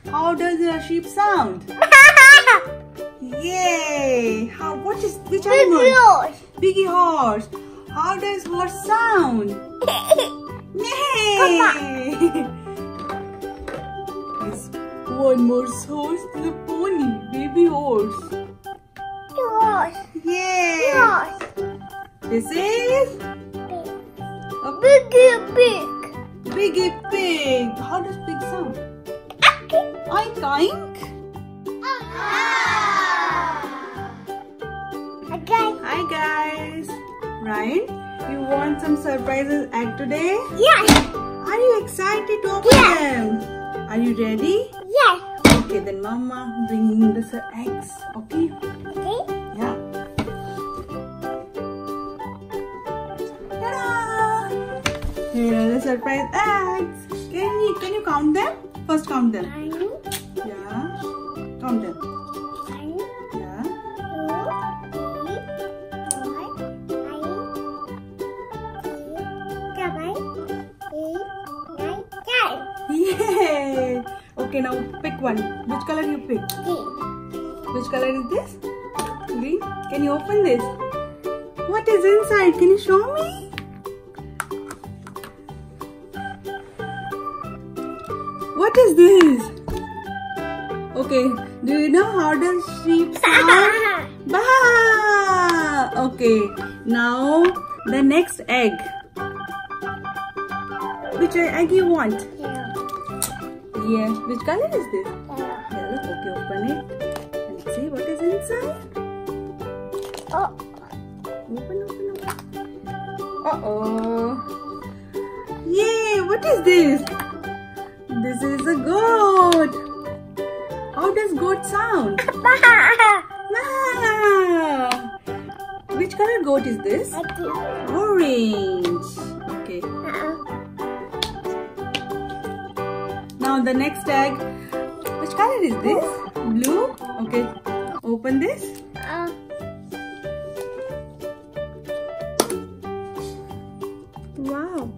How does a sheep sound? Yay! Which animal? Big horse. Biggie horse. How does horse sound? Yay! Yes. One more horse to the pony. Baby horse. Horse. Yay! Horse. This is a Biggie pig. Biggie pig. How does pig sound? Oink oink. Hi guys. Ryan, you want some surprises egg today? Yes. Are you excited to open them? Are you ready? Yes. Okay, then Mama bringing the eggs. Okay? Okay. Yeah. Ta-da! Here are the surprise eggs. Can you count them? First count them. 1, Yeah. Count them. 1, Yeah. 2, 3, 4, 5, 6, 7, 8, 9, 10. Yay! Okay, now pick one. Which color you pick? Green. Which color is this? Green. Can you open this? What is inside? Can you show me? What is this? Okay, do you know how does sheep sound? Bah! Okay, now the next egg. Which egg you want? Yeah. Yeah. Which color is this? Yeah. Yellow. Okay, open it and see what is inside. Oh. Open. Uh-oh. Yay! What is this? This is a goat. How does goat sound? Ah! Which color goat is this? Orange. Okay. Now the next egg. Which color is this? Blue. Okay. Open this. Wow.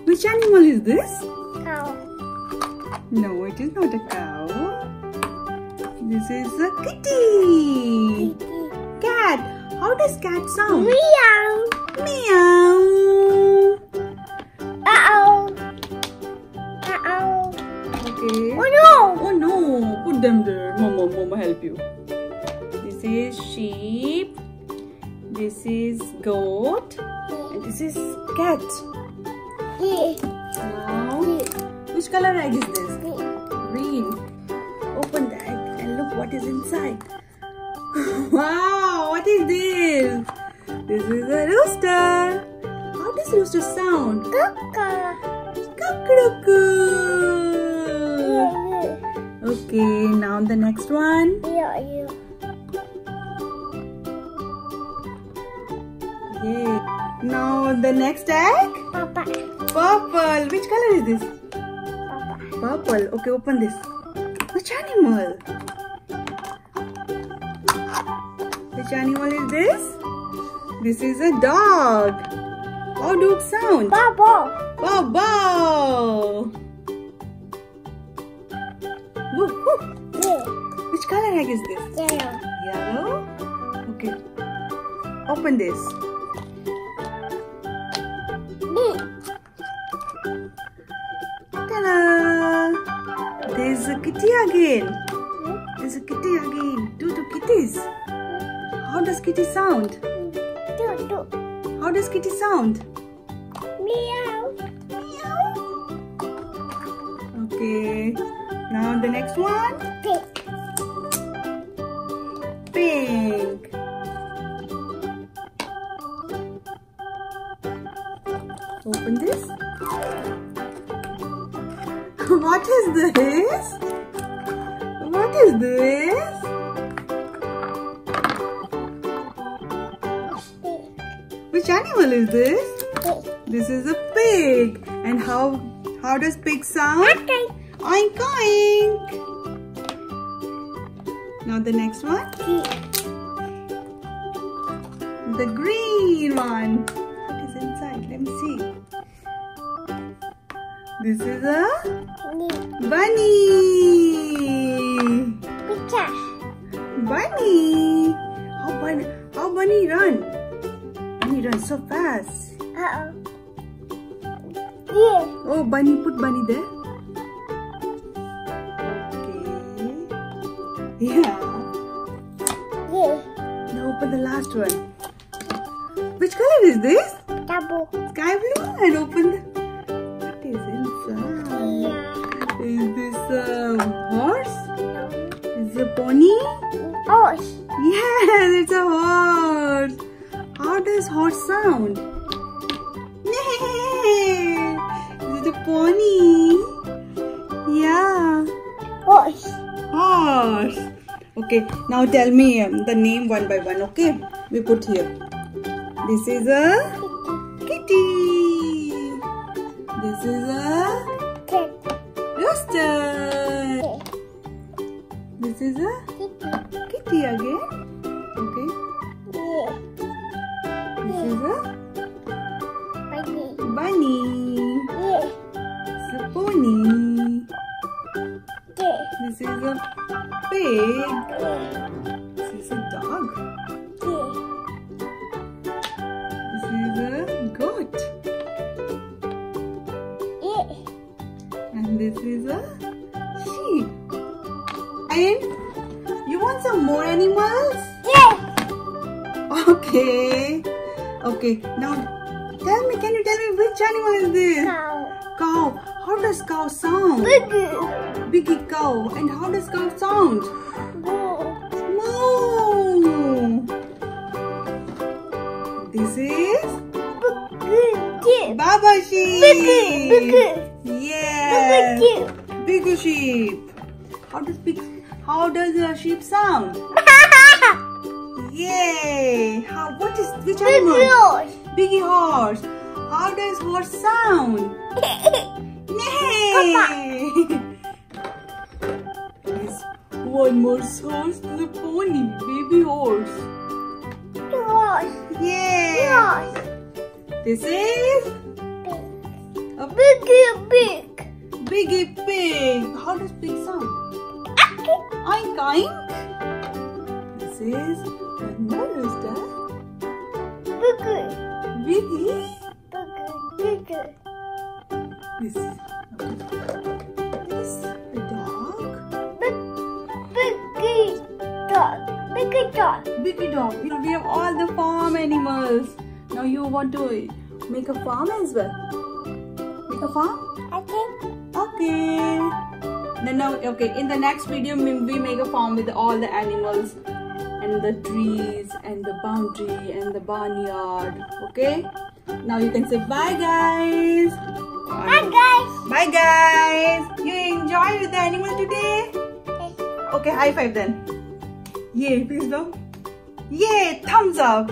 Which animal is this? Cow. No, it is not a cow. This is a kitty. Cat. How does cat sound? Meow. Meow. Uh-oh. Uh-oh. Okay. Oh no. Oh no. Put them there. Mama help you. This is sheep. This is goat. And this is cat. Now, which color egg is this? Green. Open the egg and look what is inside. Wow, what is this? This is a rooster. How does rooster sound? Cuckoo. Okay, now the next one. Yay. Now the next egg. Papa. Purple. Which color is this? Papa. Purple. Okay, open this. Which animal? Which animal is this? This is a dog. How dogs sound? Bubble. Bow bow. Woo, woo. Which color egg is this? Yellow. Yellow. Okay. Open this. Ta-da! There's a kitty again. There's a kitty again. Two kitties. How does kitty sound? How does kitty sound? Meow. Meow. Okay. Now the next one. Pink. Open this. What is this? What is this? Which animal is this? This is a pig. And how does pig sound? Oink oink. Now the next one. The green one. What is inside? Let me see. This is a bunny. Yes. Uh-oh. Yeah. Oh, bunny. Put bunny there. Okay. Yeah. Yeah. Now open the last one. Which color is this? Double. Sky blue. And open the... What is inside? Yeah. Is this a horse? Is it a pony? Horse. Yes, it's a horse. How does horse sound? Neigh. Is it a pony? Yeah. Horse. Horse. Okay, now tell me the name one by one, okay? We put here. This is a kitty. This is a Cat. rooster. This is a kitty again. Okay. Yeah. This is a Bunny. bunny. Yeah. This is a pony. Yeah. This is a pig. Yeah. This is a dog. Yeah. This is a goat. Yeah. And this is a sheep. And you want some more animals? Yeah. Okay. Okay. Now tell me, can you tell me which animal is this? Cow. Cow. How does cow sound? Biggie. Biggie cow. And how does cow sound? Go. Moo. This is Biggie. Baba sheep. Biggie. Biggie. Yes. Biggie. Big sheep. How does a sheep sound? Yay! Which animal? Biggie horse. Biggie horse. How does horse sound? Neigh! Yes. One more horse to the pony. Baby horse. Horse. Yay! Horse. This is a Biggie big. Biggie pig. How does pig sound? Oink oink. This is another rooster. Biggie. Biggie. Biggie. This a dog. Biggie dog. Biggie dog. Biggie dog. You know, we have all the farm animals. Now you want to make a farm as well. Make a farm? Okay. Okay. Okay. In the next video, we make a farm with all the animals and the trees and the boundary and the barnyard. Okay. Now you can say bye, guys. Bye guys. Bye, guys. You enjoyed with the animal today? Okay, high five then. Yay, please do. Yay, thumbs up.